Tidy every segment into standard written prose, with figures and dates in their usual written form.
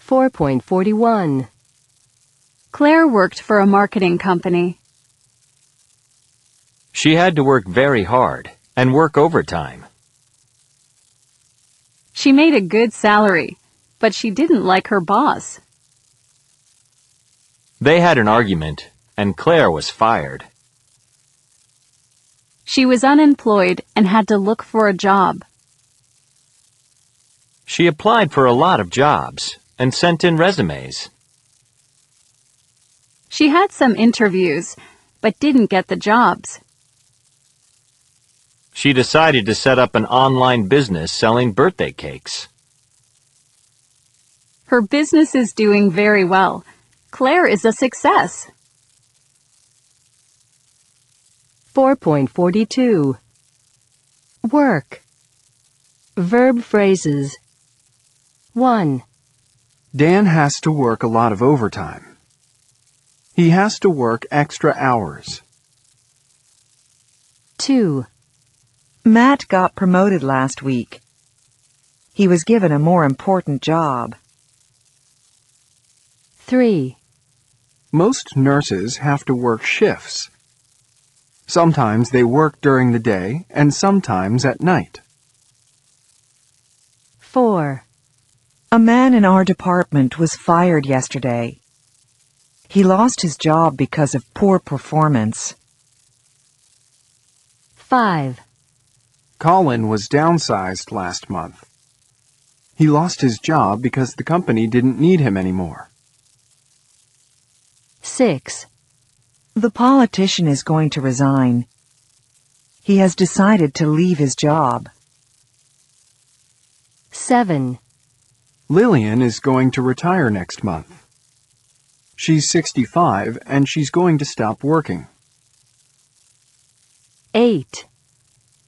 4.41. Claire worked for a marketing company. She had to work very hard and work overtime. She made a good salary, but she didn't like her boss. They had an argument, and Claire was fired. She was unemployed and had to look for a job. She applied for a lot of jobs and sent in resumes. She had some interviews, but didn't get the jobs. She decided to set up an online business selling birthday cakes. Her business is doing very well. Claire is a success. 4.42. Work. Verb phrases. 1. Dan has to work a lot of overtime. He has to work extra hours. 2. Matt got promoted last week. He was given a more important job. 3. Most nurses have to work shifts. Sometimes they work during the day and sometimes at night. 4. A man in our department was fired yesterday. He lost his job because of poor performance. 5. Colin was downsized last month. He lost his job because the company didn't need him anymore. 6. The politician is going to resign. He has decided to leave his job. 7. Lillian is going to retire next month. She's 65 and she's going to stop working. 8.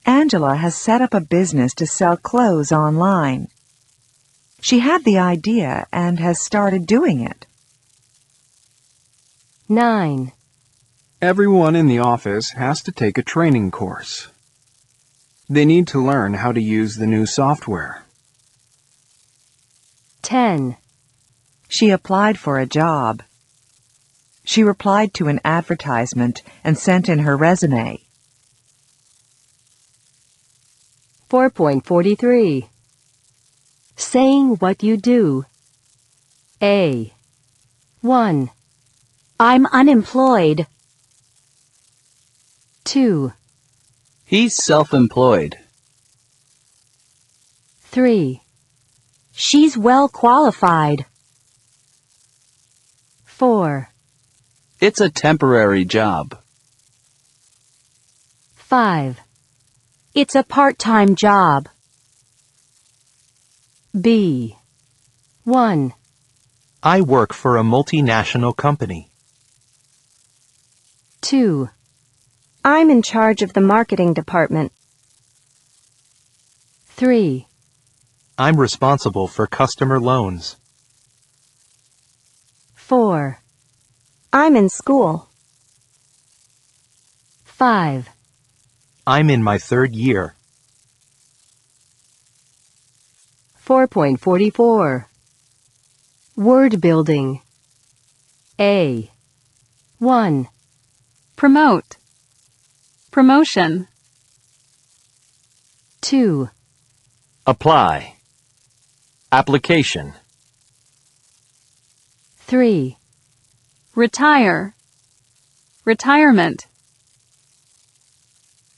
Angela has set up a business to sell clothes online. She had the idea and has started doing it. 9. Everyone in the office has to take a training course. They need to learn how to use the new software. 10. She applied for a job. She replied to an advertisement and sent in her resume. 4.43. Saying what you do. A. 1. I'm unemployed. 2. He's self-employed. 3. She's well qualified. 4. It's a temporary job. 5. It's a part-time job. B. 1. I work for a multinational company. 2. I'm in charge of the marketing department. 3. I'm responsible for customer loans. 4. I'm in school. 5. I'm in my 3rd year. 4.44. Word building. A. 1. Promote. Promotion. 2. Apply. Application. 3. Retire. Retirement.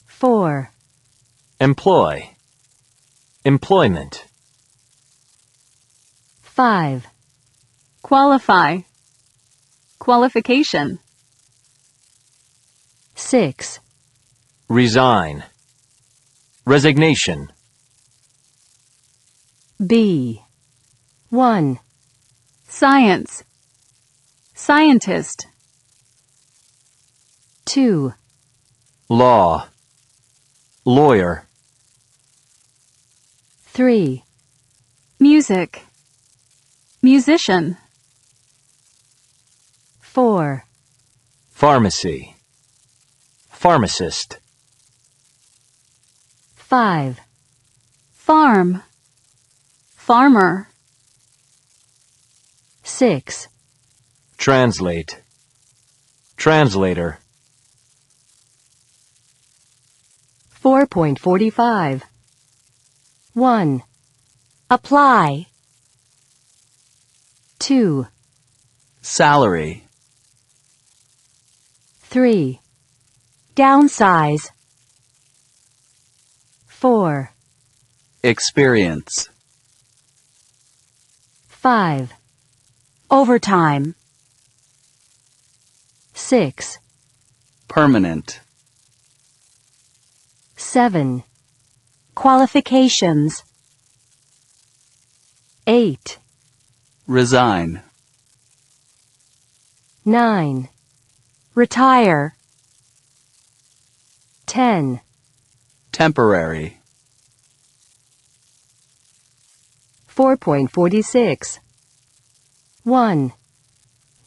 4. Employ. Employment. 5. Qualify. Qualification. 6. Resign. Resignation. B. 1. Science. Scientist. 2. Law. Lawyer. 3. Music. Musician. 4. Pharmacy. Pharmacist. 5. Farm. Farmer. 6, Translate. Translator. 4.45. 1. Apply. 2, Salary. 3. Downsize. 4, Experience. 5. Overtime. 6, Permanent. 7. Qualifications. 8, Resign. 9. Retire. 10. Temporary. 4.46. 1.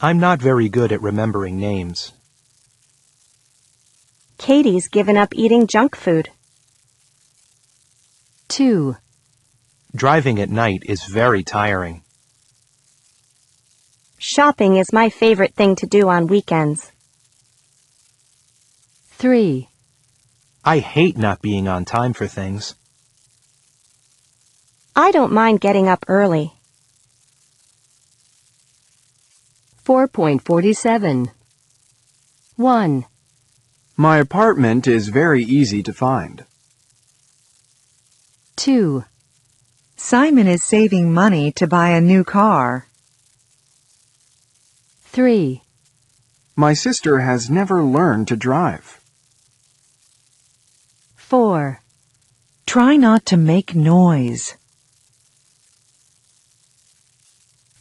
I'm not very good at remembering names. Katie's given up eating junk food. 2. Driving at night is very tiring. Shopping is my favorite thing to do on weekends. 3. I hate not being on time for things. I don't mind getting up early. 4.47. 1. My apartment is very easy to find. 2. Simon is saving money to buy a new car. 3. My sister has never learned to drive. 4. Try not to make noise.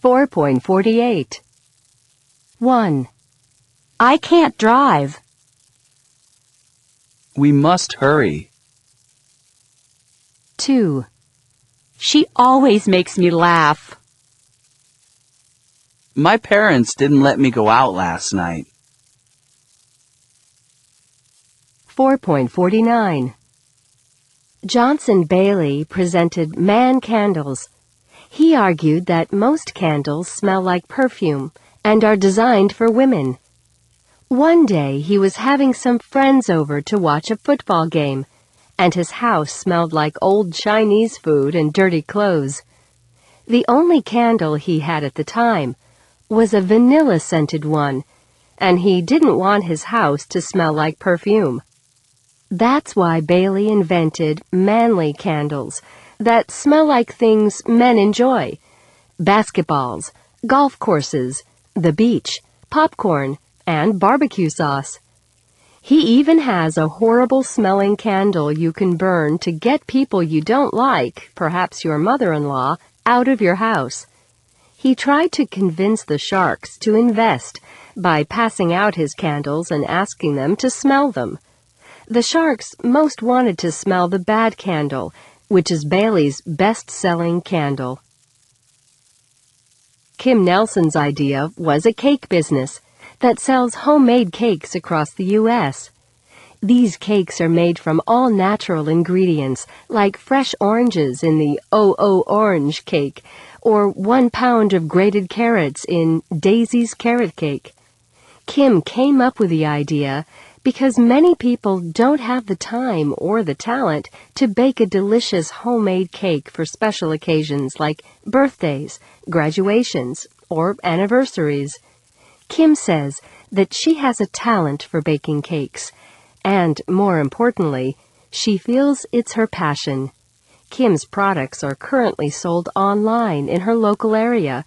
4.48. 1. I can't drive. We must hurry. 2. She always makes me laugh. My parents didn't let me go out last night. 4.49. Johnson Bailey presented man candles. He argued that most candles smell like perfume and are designed for women. One day he was having some friends over to watch a football game, and his house smelled like old Chinese food and dirty clothes. The only candle he had at the time was a vanilla-scented one, and he didn't want his house to smell like perfume. That's why Bailey invented manly candles that smell like things men enjoy: basketballs, golf courses, the beach, popcorn, and barbecue sauce. He even has a horrible-smelling candle you can burn to get people you don't like, perhaps your mother-in-law, out of your house. He tried to convince the Sharks to invest by passing out his candles and asking them to smell them. The Sharks most wanted to smell the bad candle, which is Bailey's best-selling candle. Kim Nelson's idea was a cake business that sells homemade cakes across the U.S. These cakes are made from all natural ingredients, like fresh oranges in the O.O. Orange Cake, or 1 pound of grated carrots in Daisy's Carrot Cake. Kim came up with the idea because many people don't have the time or the talent to bake a delicious homemade cake for special occasions like birthdays, graduations, or anniversaries. Kim says that she has a talent for baking cakes, and, more importantly, she feels it's her passion. Kim's products are currently sold online in her local area,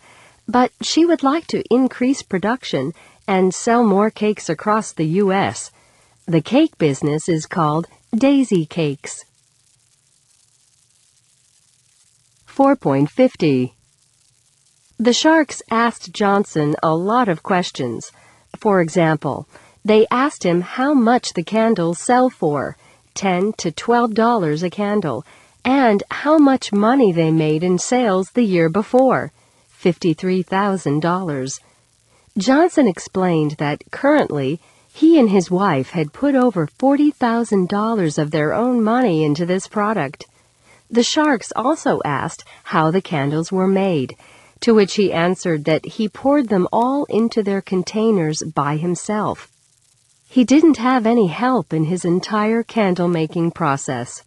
but she would like to increase production and sell more cakes across the U.S. The cake business is called Daisy Cakes. 4.50. The Sharks asked Johnson a lot of questions. For example, they asked him how much the candles sell for, $10 to $12 a candle, and how much money they made in sales the year before, $53,000. Johnson explained that currently he and his wife had put over $40,000 of their own money into this product. The Sharks also asked how the candles were made, to which he answered that he poured them all into their containers by himself. He didn't have any help in his entire candle-making process.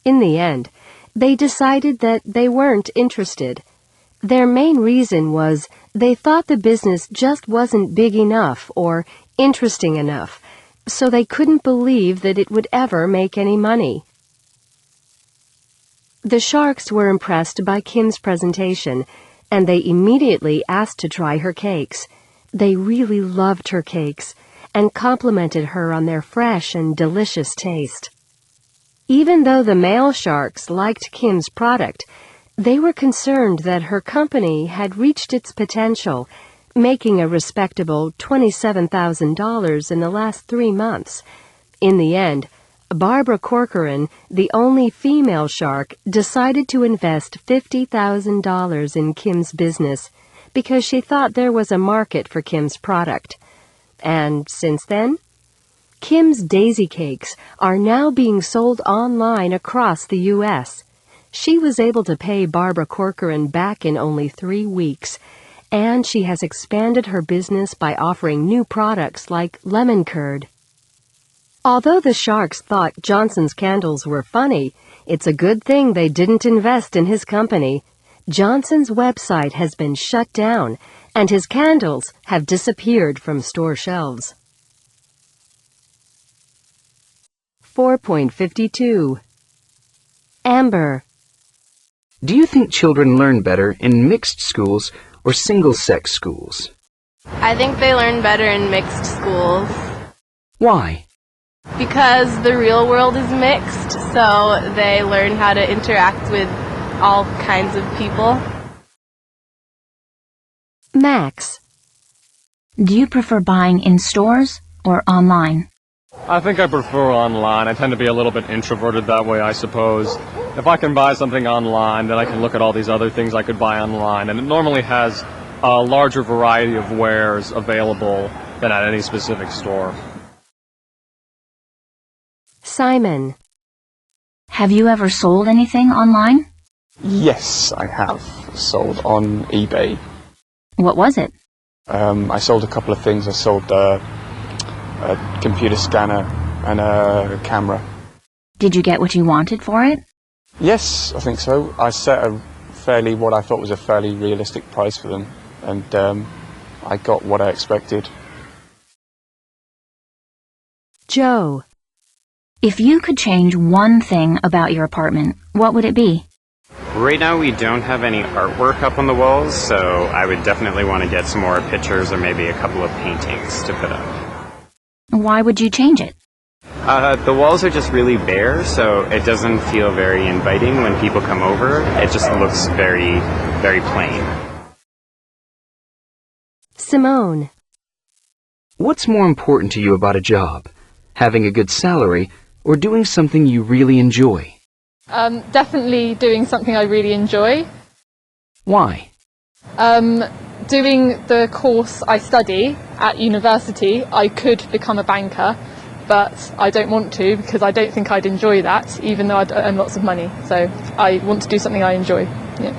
In the end, they decided that they weren't interested. Their main reason was they thought the business just wasn't big enough or interesting enough, so they couldn't believe that it would ever make any money. The Sharks were impressed by Kim's presentation, and they immediately asked to try her cakes. They really loved her cakes and complimented her on their fresh and delicious taste. Even though the male sharks liked Kim's product, they were concerned that her company had reached its potential, making a respectable $27,000 in the last 3 months. In the end, Barbara Corcoran, the only female shark, decided to invest $50,000 in Kim's business because she thought there was a market for Kim's product. And since then, Kim's Daisy Cakes are now being sold online across the U.S. She was able to pay Barbara Corcoran back in only 3 weeks, and she has expanded her business by offering new products like lemon curd. Although the Sharks thought Johnson's candles were funny, it's a good thing they didn't invest in his company. Johnson's website has been shut down, and his candles have disappeared from store shelves. 4.52. Amber. Do you think children learn better in mixed schools or single-sex schools? I think they learn better in mixed schools. Why? Because the real world is mixed, so they learn how to interact with all kinds of people. Max. Do you prefer buying in stores or online? I think I prefer online. I tend to be a little bit introverted that way, I suppose. If I can buy something online, then I can look at all these other things I could buy online, and it normally has a larger variety of wares available than at any specific store. Simon. Have you ever sold anything online? Yes, I have sold on eBay. What was it? I sold a couple of things. I sold a computer scanner and a camera. Did you get what you wanted for it? Yes, I think so. I set what I thought was a fairly realistic price for them, and I got what I expected. Joe. If you could change one thing about your apartment, what would it be? Right now we don't have any artwork up on the walls, so I would definitely want to get some more pictures or maybe a couple of paintings to put up. Why would you change it? The walls are just really bare, so it doesn't feel very inviting when people come over. It just looks very, very plain. Simone. What's more important to you about a job? Having a good salary or doing something you really enjoy? Definitely doing something I really enjoy. Why? Doing the course I study at university, I could become a banker, but I don't want to because I don't think I'd enjoy that, even though I'd earn lots of money. So I want to do something I enjoy. Yeah.